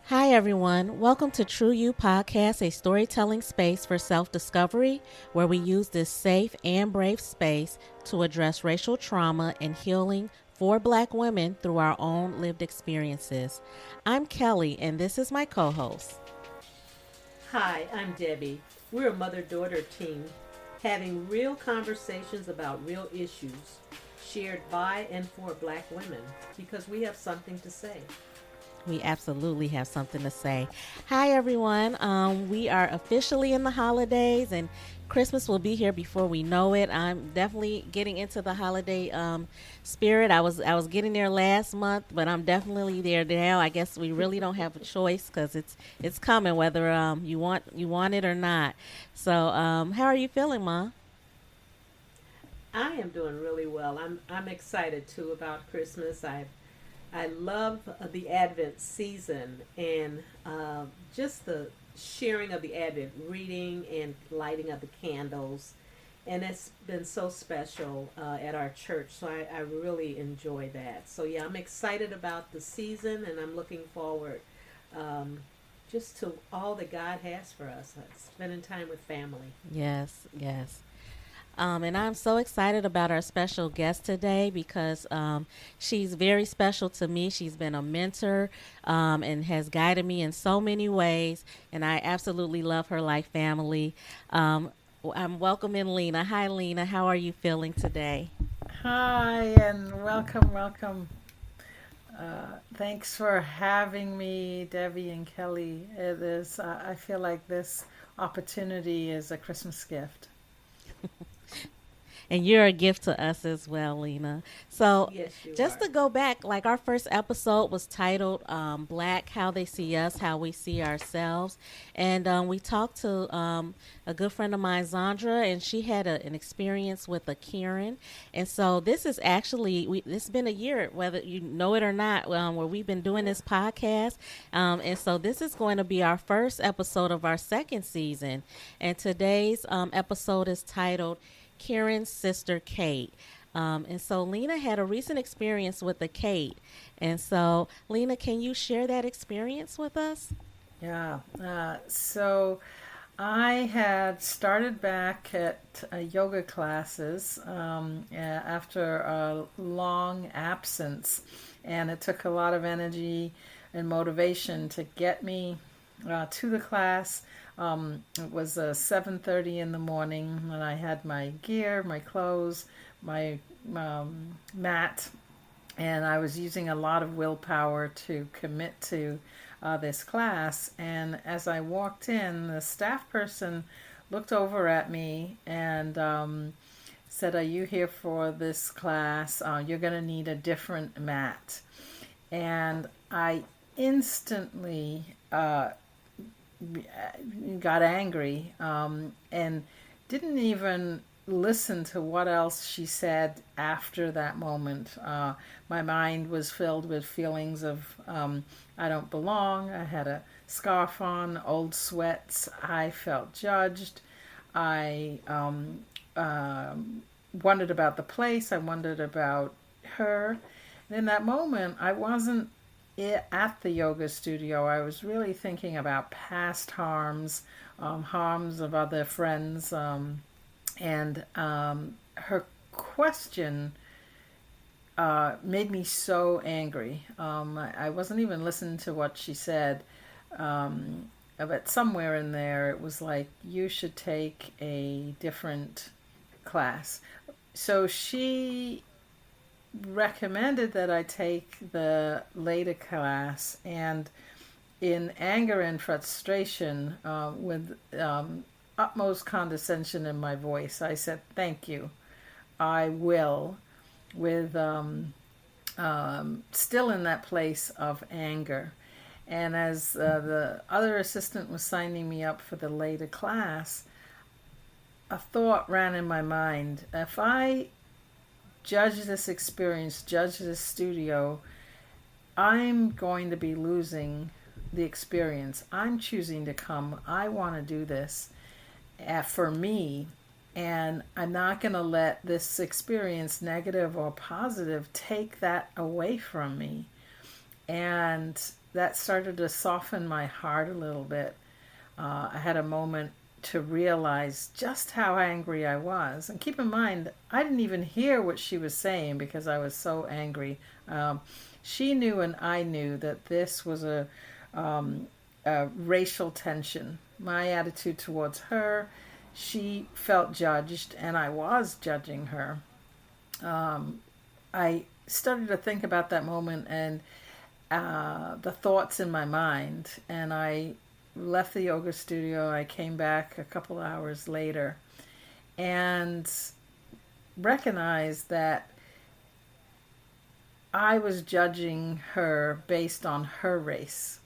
Hi, everyone. Welcome to Tru You podcast, a storytelling space for self discovery, where we use this safe and brave space to address racial trauma and healing for Black women through our own lived experiences. I'm Kelly, and this is my co host. Hi, I'm Debbie. We're a mother daughter team having real conversations about real issues shared by and for Black women because we have something to say. We absolutely have something to say. Hi, everyone. We are officially in the holidays, and Christmas will be here before we know it. I'm definitely getting into the holiday spirit. I was getting there last month, but I'm definitely there now. I guess we really don't have a choice because it's coming, whether you want it or not. So, how are you feeling, Ma? I am doing really well. I'm excited too about Christmas. I love the Advent season and just the sharing of the Advent, reading and lighting of the candles. And it's been so special at our church. So I really enjoy that. So, yeah, I'm excited about the season and I'm looking forward um, just to all that God has for us, spending time with family. Yes, yes. And I'm so excited about our special guest today because she's very special to me. She's been a mentor and has guided me in so many ways, and I absolutely love her like family. I'm welcoming Lena. Hi, Lena. How are you feeling today? Hi and welcome. Thanks for having me, Debbie and Kelly. It is. I feel like this opportunity is a Christmas gift. And you're a gift to us as well, Lena. So, Yes, you just are. to go back, like our first episode was titled Black, How They See Us, How We See Ourselves. And we talked to a good friend of mine, Zandra, and she had an experience with a Karen. And so, this is actually, this has been a year, whether you know it or not, where we've been doing Yeah. this podcast. And so, this is going to be our first episode of our second season. And today's episode is titled Karen's sister Kate. And so Lena had a recent experience with a Kate. And so, Lena, can you share that experience with us? Yeah. So I had started back at yoga classes after a long absence, and it took a lot of energy and motivation to get me to the class. It was 7:30 in the morning, and I had my gear, my clothes, my mat, and I was using a lot of willpower to commit to this class. And as I walked in, the staff person looked over at me and said, "Are you here for this class? You're going to need a different mat." And I instantly got angry and didn't even listen to what else she said after that moment. My mind was filled with feelings of I don't belong. I had a scarf on, old sweats. I felt judged. I wondered about the place. I wondered about her. And in that moment, I wasn't at the yoga studio. I was really thinking about past harms, harms of other friends, and her question made me so angry. I wasn't even listening to what she said. But somewhere in there, it was like, you should take a different class. So she recommended that I take the later class, and in anger and frustration, with utmost condescension in my voice, I said, "Thank you. I will," with still in that place of anger. And as the other assistant was signing me up for the later class, a thought ran in my mind. If I judge this experience, judge this studio, I'm going to be losing the experience. I'm choosing to come. I want to do this for me, and I'm not going to let this experience, negative or positive, take that away from me. And that started to soften my heart a little bit. I had a moment to realize just how angry I was. And keep in mind, I didn't even hear what she was saying because I was so angry. Um, she knew and I knew that this was a racial tension. My attitude towards her, she felt judged, and I was judging her. Um, I started to think about that moment and the thoughts in my mind, and I left the yoga studio. I came back a couple hours later and recognized that I was judging her based on her race.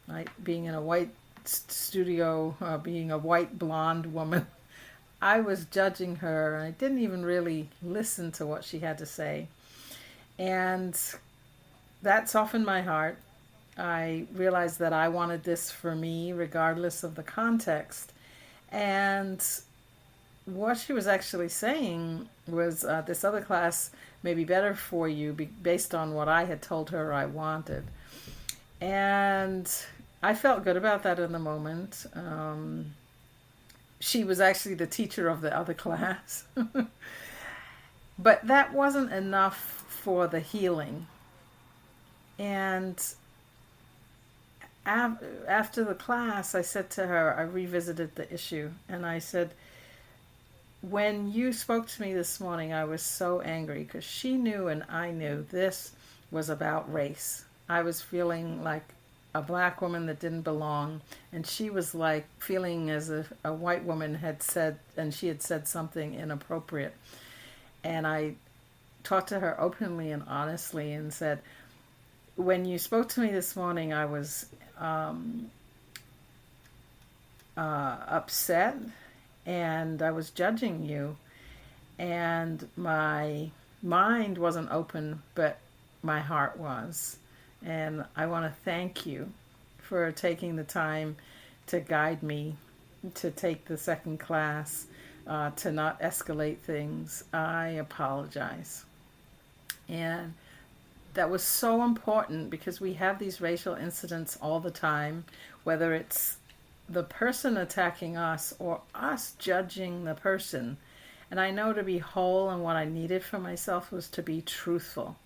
Right? Being in a white studio, being a white blonde woman, I was judging her. I didn't even really listen to what she had to say. And that softened my heart. I realized that I wanted this for me, regardless of the context. And what she was actually saying was this other class may be better for you based on what I had told her I wanted. And I felt good about that in the moment. She was actually the teacher of the other class. But that wasn't enough for the healing. And after the class, I said to her, I revisited the issue, and I said, when you spoke to me this morning, I was so angry because she knew and I knew this was about race. I was feeling like a black woman that didn't belong, and she was like feeling as if a white woman had said, and she had said something inappropriate. And I talked to her openly and honestly and said, when you spoke to me this morning, I was upset and I was judging you, and my mind wasn't open, but my heart was. And I want to thank you for taking the time to guide me to take the second class, to not escalate things. I apologize. And that was so important because we have these racial incidents all the time, whether it's the person attacking us or us judging the person. And I know to be whole, and what I needed for myself was to be truthful.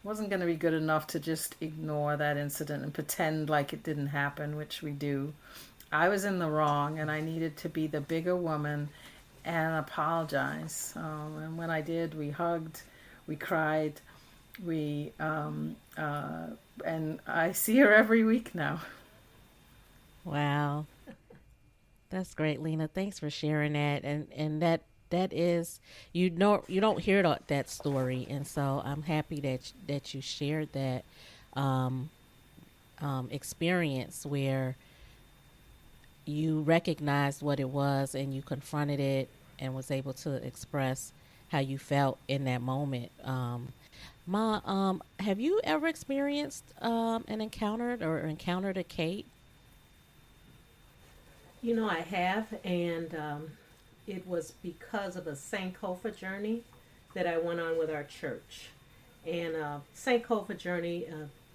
It wasn't going to be good enough to just ignore that incident and pretend like it didn't happen, which we do. I was in the wrong, and I needed to be the bigger woman and apologize. And when I did, we hugged, we cried, and I see her every week now. Wow. That's great, Lena. Thanks for sharing that. And that is, you don't hear that story, and so I'm happy that you shared that um, experience where you recognized what it was and you confronted it and was able to express how you felt in that moment. Have you ever experienced an encountered a Kate? You know, I have, and it was because of a Sankofa journey that I went on with our church. And Sankofa journey,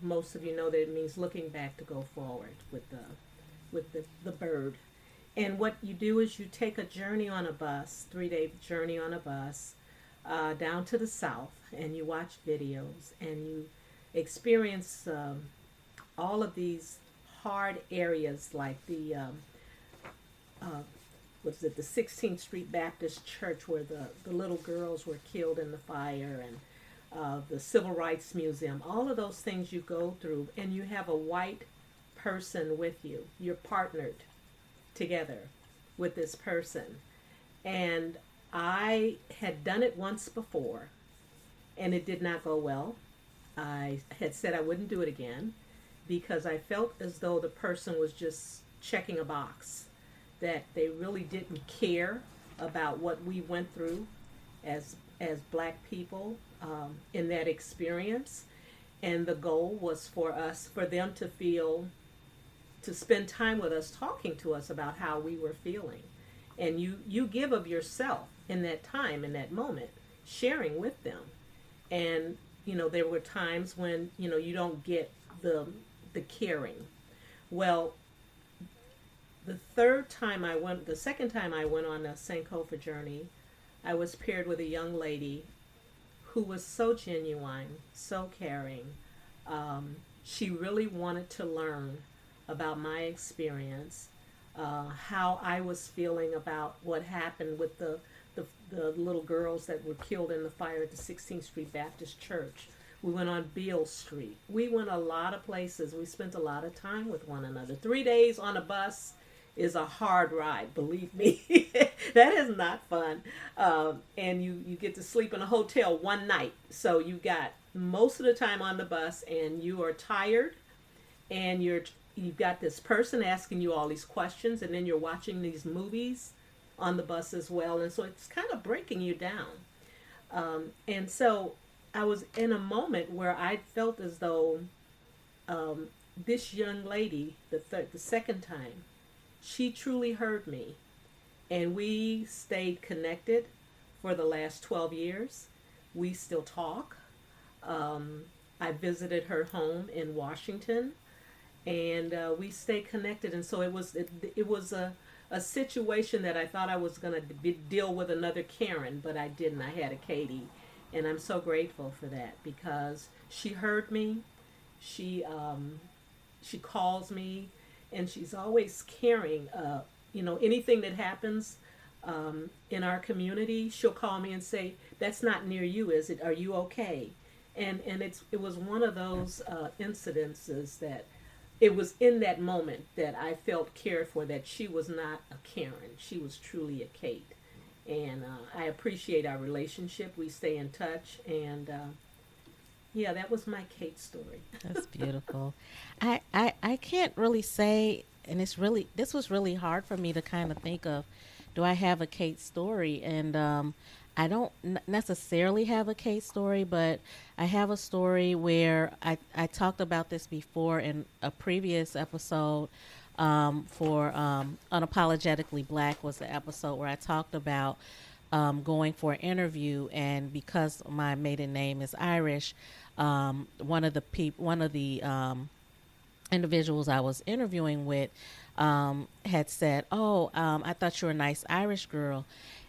most of you know that it means looking back to go forward with the bird. And what you do is you take a journey on a bus, 3 day journey on a bus, down to the south, and you watch videos and you experience all of these hard areas like uh, was it the 16th Street Baptist Church where the little girls were killed in the fire, and the Civil Rights Museum, all of those things you go through, and you have a white person with you. You're partnered together with this person. And I had done it once before, and it did not go well. I had said I wouldn't do it again because I felt as though the person was just checking a box, that they really didn't care about what we went through as black people in that experience. And the goal was for them to feel, to spend time with us, talking to us about how we were feeling. And you give of yourself in that time, in that moment, sharing with them. And there were times when you don't get the caring. Well, the second time I went on a Sankofa journey, I was paired with a young lady who was so genuine, so caring. She really wanted to learn about my experience, how I was feeling about what happened with the little girls that were killed in the fire at the 16th Street Baptist Church. We went on Beale Street. We went a lot of places. We spent a lot of time with one another. 3 days on a bus is a hard ride, believe me. That is not fun. And you get to sleep in a hotel one night. So you got most of the time on the bus and you are tired and you've got this person asking you all these questions and then you're watching these movies on the bus as well. And so it's kind of breaking you down. And so I was in a moment where I felt as though this young lady, the second time, she truly heard me. And we stayed connected for the last 12 years. We still talk. I visited her home in Washington, and we stay connected. And so it was a situation that I thought I was going to deal with another Karen, but I didn't. I had a Katie, and I'm so grateful for that because she heard me. She calls me, and she's always caring. Anything that happens in our community, she'll call me and say, "That's not near you, is it? Are you okay?" And it was one of those incidences that it was in that moment that I felt cared for. That she was not a Karen, she was truly a Kate, and I appreciate our relationship. We stay in touch, and yeah, that was my Kate story. That's beautiful. I can't really say, and this was really hard for me to kind of think of. Do I have a Kate story? And I don't necessarily have a Kate story, but I have a story where I talked about this before in a previous episode for Unapologetically Black was the episode where I talked about going for an interview, and because my maiden name is Irish, one of the individuals I was interviewing with had said, "Oh, I thought you were a nice Irish girl."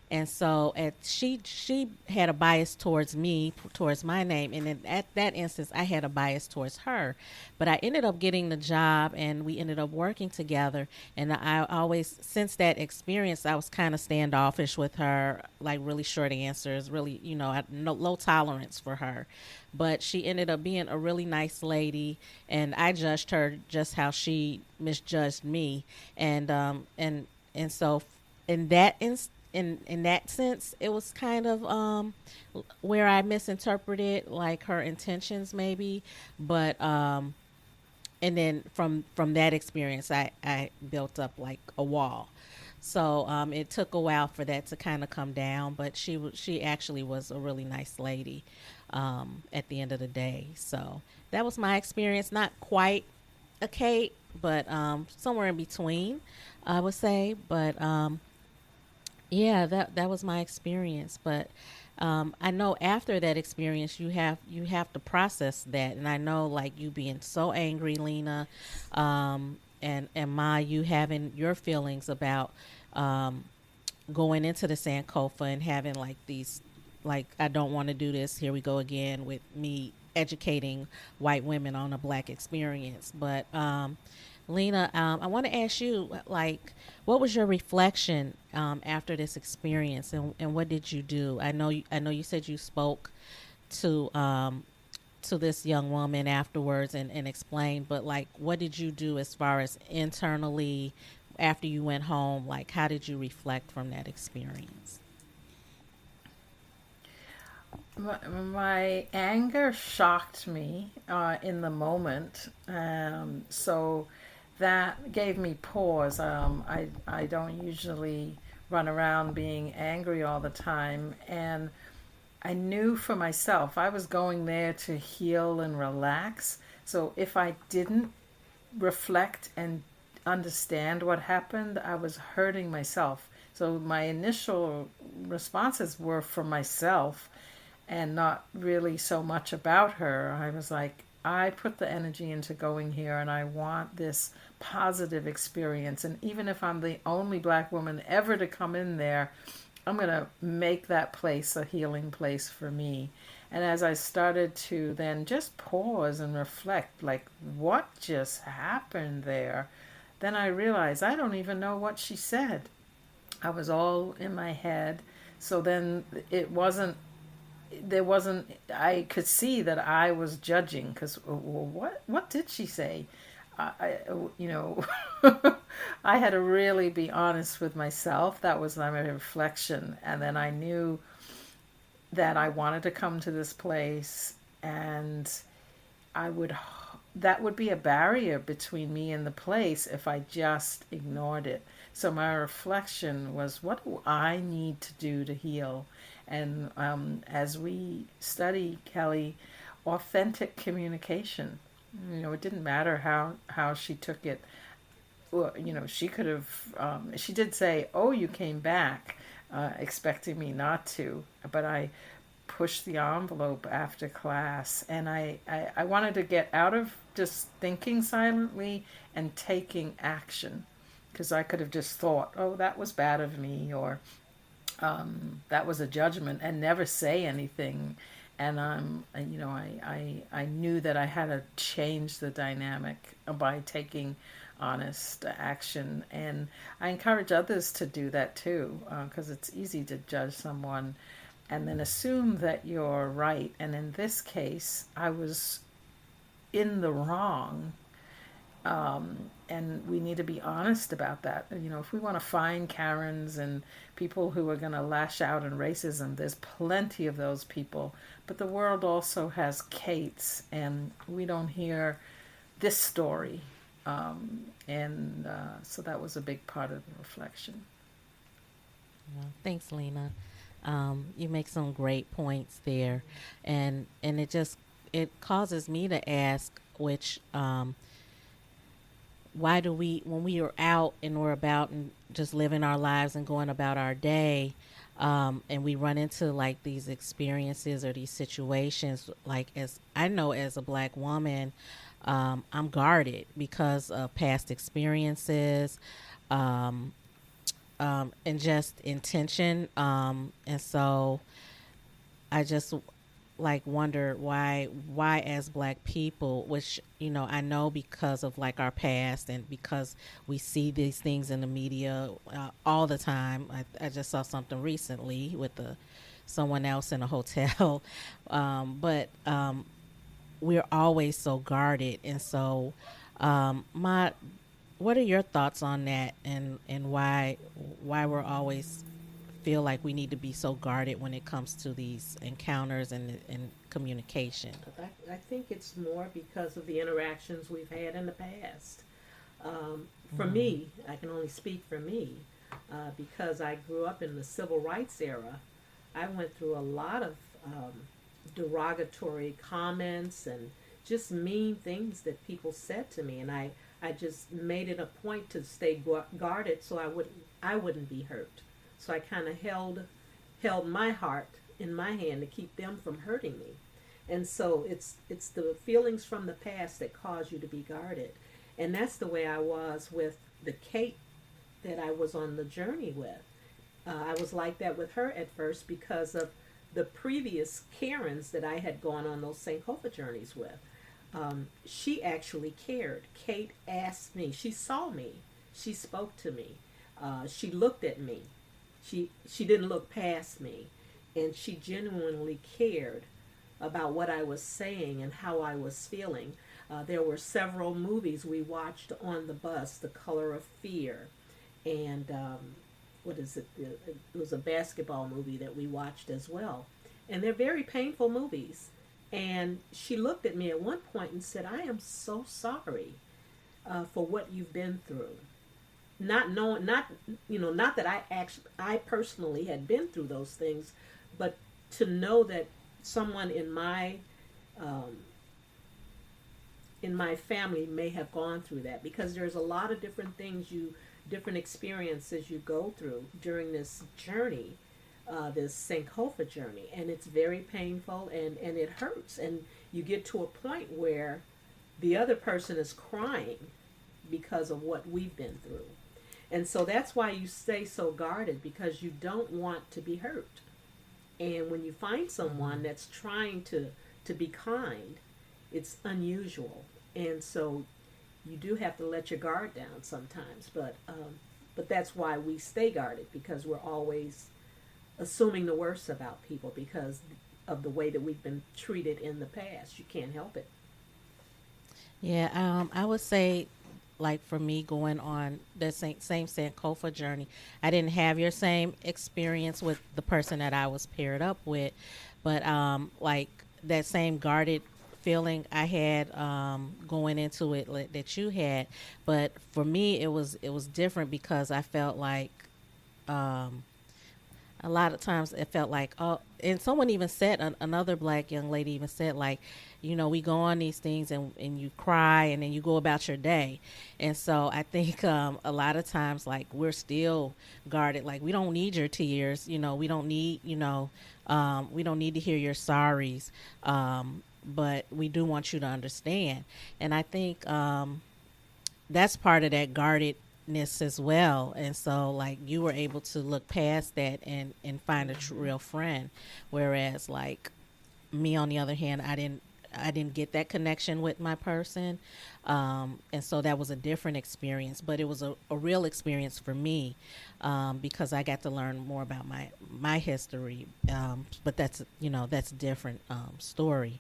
And so she had a bias towards me, towards my name. And then at that instance, I had a bias towards her. But I ended up getting the job and we ended up working together. And I always, since that experience, I was kind of standoffish with her, like really short answers, really, no, low tolerance for her. But she ended up being a really nice lady. And I judged her just how she misjudged me. And so in that instance, in that sense, it was kind of where I misinterpreted like her intentions, maybe. But and then from that experience, I built up like a wall. So it took a while for that to kind of come down, but she actually was a really nice lady at the end of the day. So that was my experience. Not quite a Kate, but somewhere in between, I would say. But yeah, that was my experience. But I know after that experience, you have to process that, and I know like you being so angry, Lena, and Ma, you having your feelings about um, going into the Sankofa and having like these, like, I don't want to do this. Here we go again with me educating white women on a black experience. But Lena, I want to ask you, like, what was your reflection after this experience, and what did you do? I know you said you spoke to this young woman afterwards and explained, but like, what did you do as far as internally after you went home? Like, how did you reflect from that experience? My anger shocked me in the moment, so that gave me pause. I don't usually run around being angry all the time, and I knew for myself I was going there to heal and relax. So if I didn't reflect and understand what happened, I was hurting myself. So my initial responses were for myself and not really so much about her. I was like, I put the energy into going here and I want this positive experience. And even if I'm the only black woman ever to come in there, I'm going to make that place a healing place for me. And as I started to then just pause and reflect, like, what just happened there? Then I realized I don't even know what she said. I was all in my head. So then it wasn't, there wasn't, I could see that I was judging because, well, what did she say? I you know, I had to really be honest with myself. That was my reflection. And then I knew that I wanted to come to this place, and I would, that would be a barrier between me and the place if I just ignored it. So my reflection was, what do I need to do to heal? And as we study, Kelly, authentic communication. It didn't matter how she took it. Well, she could have. She did say, "Oh, you came back," expecting me not to, but I pushed the envelope after class, and I wanted to get out of just thinking silently and taking action, because I could have just thought, "Oh, that was bad of me," or that was a judgment, and never say anything. And I knew that I had to change the dynamic by taking honest action. And I encourage others to do that too, because it's easy to judge someone and then assume that you're right. And in this case, I was in the wrong. And we need to be honest about that. If we want to find Karens and people who are going to lash out in racism, there's plenty of those people. But the world also has Kates, and we don't hear this story. So that was a big part of the reflection. Well, thanks, Lena. You make some great points there, and it causes me to ask, which why do we, when we are out and we're about and just living our lives and going about our day, and we run into like these experiences or these situations, like, as I know, as a black woman, I'm guarded because of past experiences, um, and just intention, and so I just like wonder why as black people, which I know because of like our past and because we see these things in the media all the time. I just saw something recently with someone else in a hotel, but we're always so guarded. And so my what are your thoughts on that, and why we're always feel like we need to be so guarded when it comes to these encounters and communication? I think it's more because of the interactions we've had in the past. For Mm, me, I can only speak for me, because I grew up in the civil rights era. I went through a lot of derogatory comments and just mean things that people said to me, and I just made it a point to stay guarded so I wouldn't be hurt. So I kind of held my heart in my hand to keep them from hurting me. And so it's the feelings from the past that cause you to be guarded. And that's the way I was with the Kate that I was on the journey with. I was like that with her at first because of the previous Karens that I had gone on those Sankofa journeys with. She actually cared. Kate asked me. She saw me. She spoke to me. She looked at me. She didn't look past me, and she genuinely cared about what I was saying and how I was feeling. There were several movies we watched on the bus: The Color of Fear, and what is it? It was a basketball movie that we watched as well, and they're very painful movies. And she looked at me at one point and said, "I am so sorry for what you've been through." Not knowing, not that I personally had been through those things, but to know that someone um, in my family may have gone through that, because there's a lot of different things different experiences you go through during this journey, this Sankofa journey, and it's very painful, and it hurts, and you get to a point where the other person is crying because of what we've been through. And so that's why you stay so guarded, because you don't want to be hurt. And when you find someone that's trying to be kind, it's unusual. And so you do have to let your guard down sometimes. But that's why we stay guarded, because we're always assuming the worst about people because of the way that we've been treated in the past. You can't help it. Yeah, I would say, like for me, going on the same Sankofa journey, I didn't have your same experience with the person that I was paired up with, but like that same guarded feeling I had going into it that you had, but for me it was different because I felt like um, a lot of times it felt like, oh, and someone even said, another black young lady even said, like, we go on these things and you cry and then you go about your day. And so I think a lot of times, like, we're still guarded, like, we don't need your tears, we don't need, we don't need to hear your sorries, but we do want you to understand. And I think that's part of that guardedness as well. And so, like, you were able to look past that and find a real friend, whereas, like, me on the other hand, I didn't get that connection with my person, and so that was a different experience, but it was a real experience for me, because I got to learn more about my history, but that's a different story.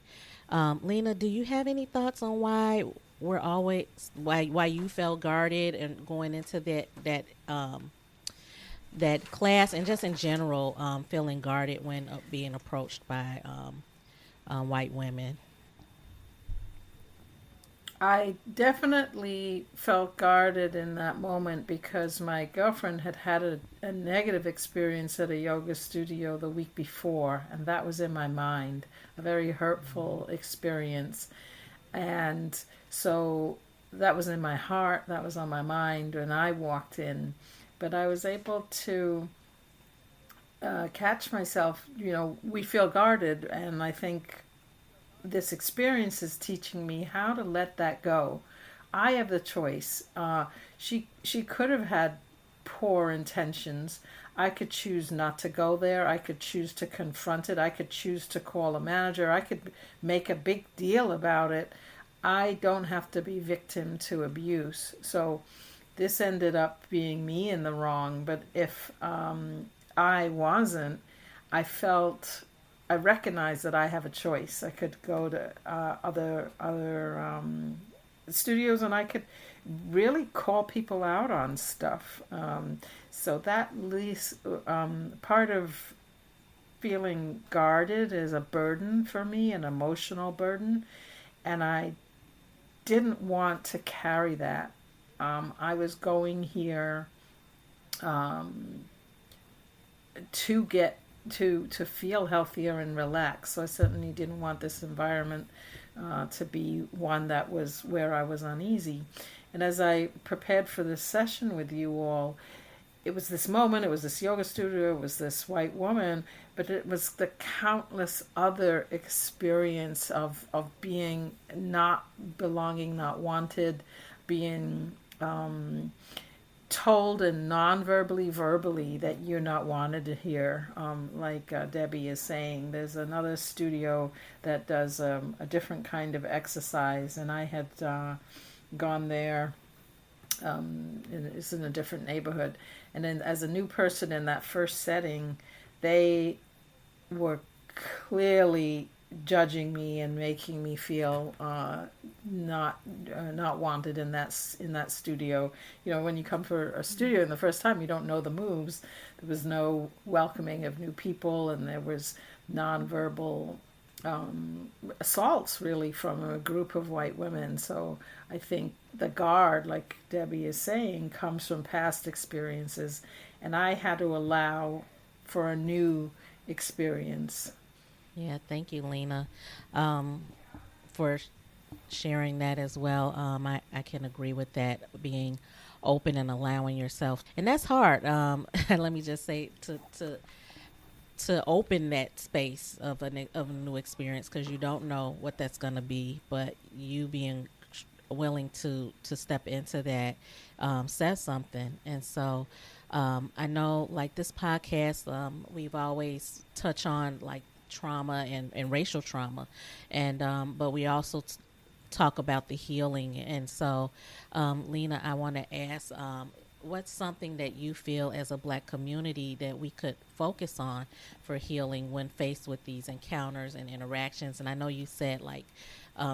Lena, do you have any thoughts on why you felt guarded and going into that class, and just in general, feeling guarded when being approached by white women? I definitely felt guarded in that moment because my girlfriend had had a negative experience at a yoga studio the week before, and that was in my mind, a very hurtful experience. And so that was in my heart, that was on my mind when I walked in. But I was able to catch myself. We feel guarded, and I think this experience is teaching me how to let that go. I have the choice. She could have had poor intentions. I could choose not to go there. I could choose to confront it. I could choose to call a manager. I could make a big deal about it. I don't have to be victim to abuse. So this ended up being me in the wrong. But if I wasn't, I felt I recognized that I have a choice. I could go to other studios, and I could really call people out on stuff. So that least part of feeling guarded is a burden for me, an emotional burden, and I didn't want to carry that. I was going here um, to get to feel healthier and relax. So I certainly didn't want this environment to be one that was where I was uneasy. And as I prepared for this session with you all, it was this moment, it was this yoga studio, it was this white woman, but it was the countless other experience of being not belonging, not wanted, being told and non-verbally, verbally that you're not wanted to hear. Like Debbie is saying, there's another studio that does a different kind of exercise, and I had gone there. It's in a different neighborhood, and then as a new person in that first setting, they were clearly judging me and making me feel not wanted in that studio. When you come for a studio in the first time, you don't know the moves. There was no welcoming of new people, and there was nonverbal assaults really from a group of white women. So I think the guard, like Debbie is saying, comes from past experiences, and I had to allow for a new experience. Yeah, thank you, Lena, um, for sharing that as well. I can agree with that, being open and allowing yourself, and that's hard. Let me just say, to open that space of of a new experience, because you don't know what that's going to be, but you being willing to step into that says something. And so I know, like this podcast, we've always touch on like trauma and racial trauma, and but we also talk about the healing. And so, Lena, I want to ask, what's something that you feel as a Black community that we could focus on for healing when faced with these encounters and interactions? And I know you said like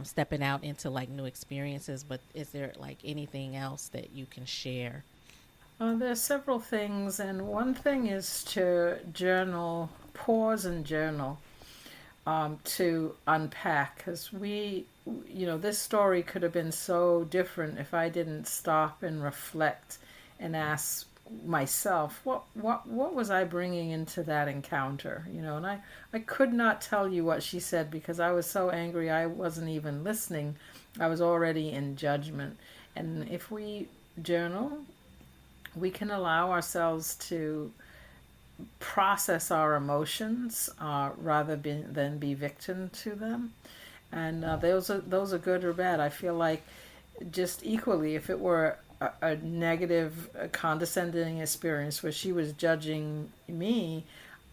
stepping out into like new experiences, but is there like anything else that you can share? There's several things, and one thing is to journal, pause and journal, to unpack. Because this story could have been so different if I didn't stop and reflect and ask myself, what was I bringing into that encounter? And I could not tell you what she said because I was so angry I wasn't even listening. I was already in judgment. And if we journal, we can allow ourselves to process our emotions than be victim to them. And those are good or bad. I feel like just equally, if it were a negative, condescending experience where she was judging me,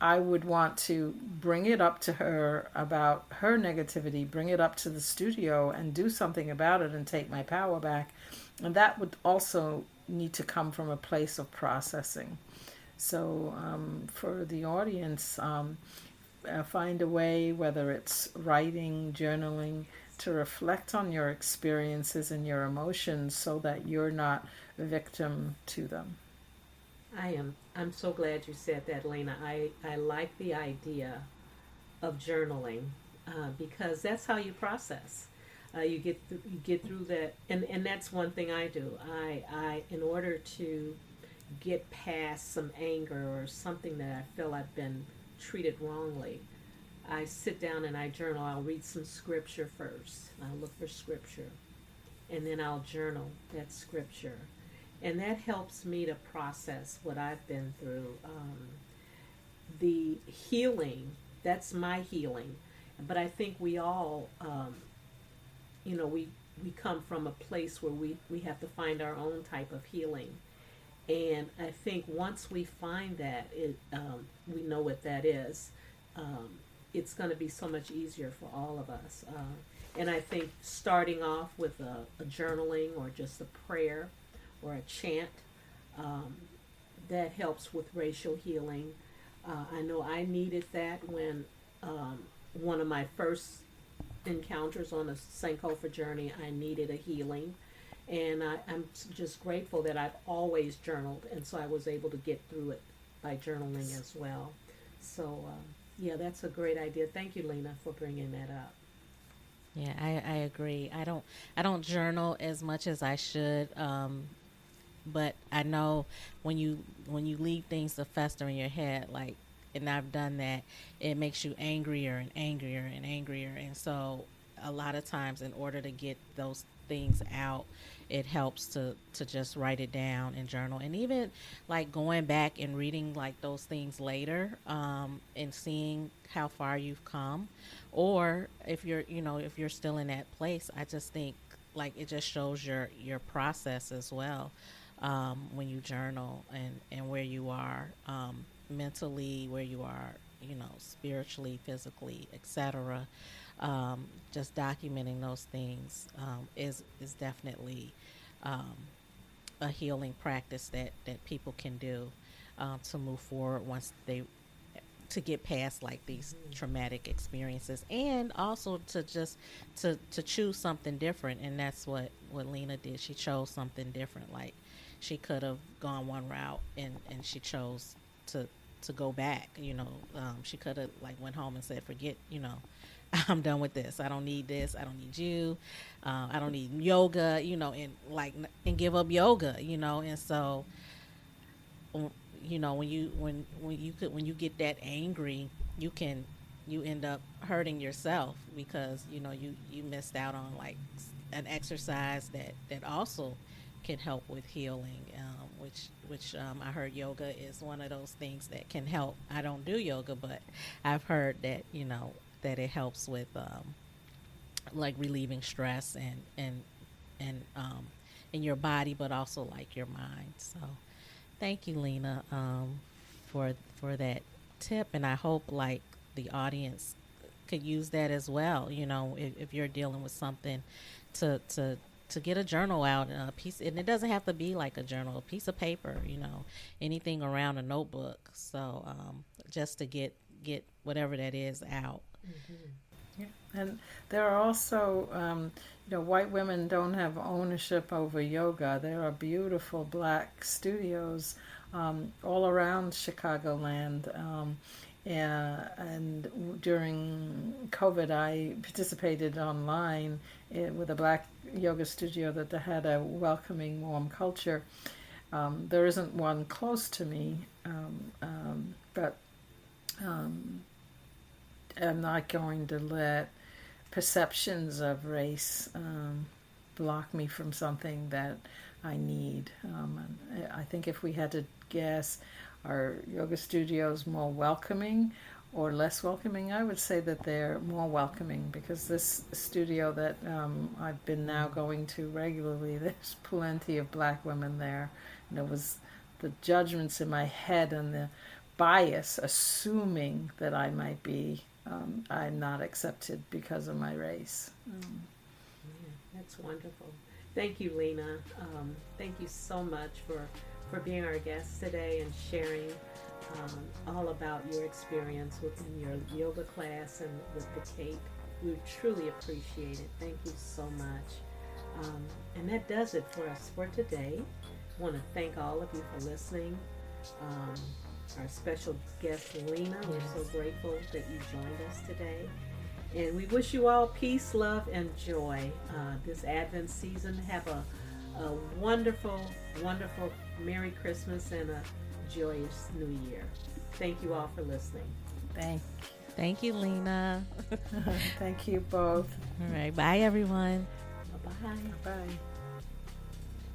I would want to bring it up to her about her negativity, bring it up to the studio and do something about it and take my power back. And that would also need to come from a place of processing. So, for the audience, find a way, whether it's writing, journaling, to reflect on your experiences and your emotions so that you're not a victim to them. I'm so glad you said that, Lena. I like the idea of journaling because that's how you process. You get through that, and that's one thing I do. I in order to get past some anger or something that I feel I've been treated wrongly, I sit down and I journal. I'll read some scripture first. I'll look for scripture, and then I'll journal that scripture, and that helps me to process what I've been through. The healing, that's my healing, but I think we all, we come from a place where we have to find our own type of healing. And I think once we find that, we know what that is, um, it's going to be so much easier for all of us. And I think starting off with a journaling or just a prayer or a chant, um, that helps with racial healing. I know I needed that when one of my first encounters on the Sankofa journey, I needed a healing. And I'm just grateful that I've always journaled, and so I was able to get through it by journaling as well. So, yeah, that's a great idea. Thank you, Lena, for bringing that up. Yeah, I agree. I don't journal as much as I should. But I know when you leave things to fester in your head, like, and I've done that, it makes you angrier and angrier and angrier. And so a lot of times, in order to get those things out, it helps to just write it down and journal. And even like going back and reading like those things later, and seeing how far you've come, or if you're still in that place, I just think like it just shows your process as well, when you journal, and where you are, mentally, where you are, spiritually, physically, etc. Just documenting those things, is definitely, um, a healing practice that people can do, to move forward once they to get past like these traumatic experiences, and also to just to choose something different. And that's what Lena did. She chose something different. Like, she could have gone one route, and she chose to to go back. She could have like went home and said, forget, I'm done with this. I don't need this. I don't need you. I don't need yoga, and like, and give up yoga, and so, w- when you get that angry, you can you end up hurting yourself, because you missed out on like an exercise that also can help with healing, which I heard yoga is one of those things that can help. I don't do yoga, but I've heard that that it helps with like relieving stress and in your body, but also like your mind. So thank you, Lena, for that tip, and I hope like the audience could use that as well. If you're dealing with something, to to to get a journal out, a piece, and it doesn't have to be like a journal, a piece of paper, anything around a notebook. So just to get whatever that is out. Mm-hmm. Yeah. And there are also, white women don't have ownership over yoga. There are beautiful black studios all around Chicagoland. And during COVID, I participated online with a black yoga studio that had a welcoming, warm culture. There isn't one close to me, but I'm not going to let perceptions of race block me from something that I need. I think if we had to guess, are yoga studios more welcoming or less welcoming? I would say that they're more welcoming, because this studio that I've been now going to regularly, there's plenty of black women there. And it was the judgments in my head and the bias, assuming that I might be, I'm not accepted because of my race. Yeah, that's wonderful. Thank you, Lena. Thank you so much for being our guest today and sharing all about your experience within your yoga class and with the cape. We truly appreciate it. Thank you so much. And that does it for us for today. I want to thank all of you for listening. Our special guest, Lena, we're so grateful that you joined us today. And we wish you all peace, love, and joy this Advent season. Have a wonderful, wonderful Merry Christmas and a joyous New Year. Thank you all for listening. Thank you, Lena. Thank you both. All right, bye everyone. Bye-bye. Bye.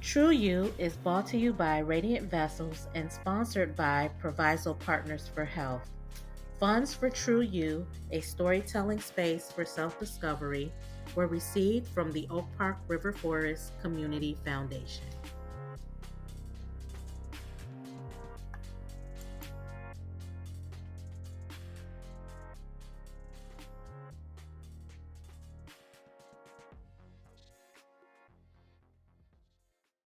Tru You is brought to you by Radiant Vessels and sponsored by Proviso Partners for Health. Funds for Tru You, a storytelling space for self-discovery, were received from the Oak Park River Forest Community Foundation.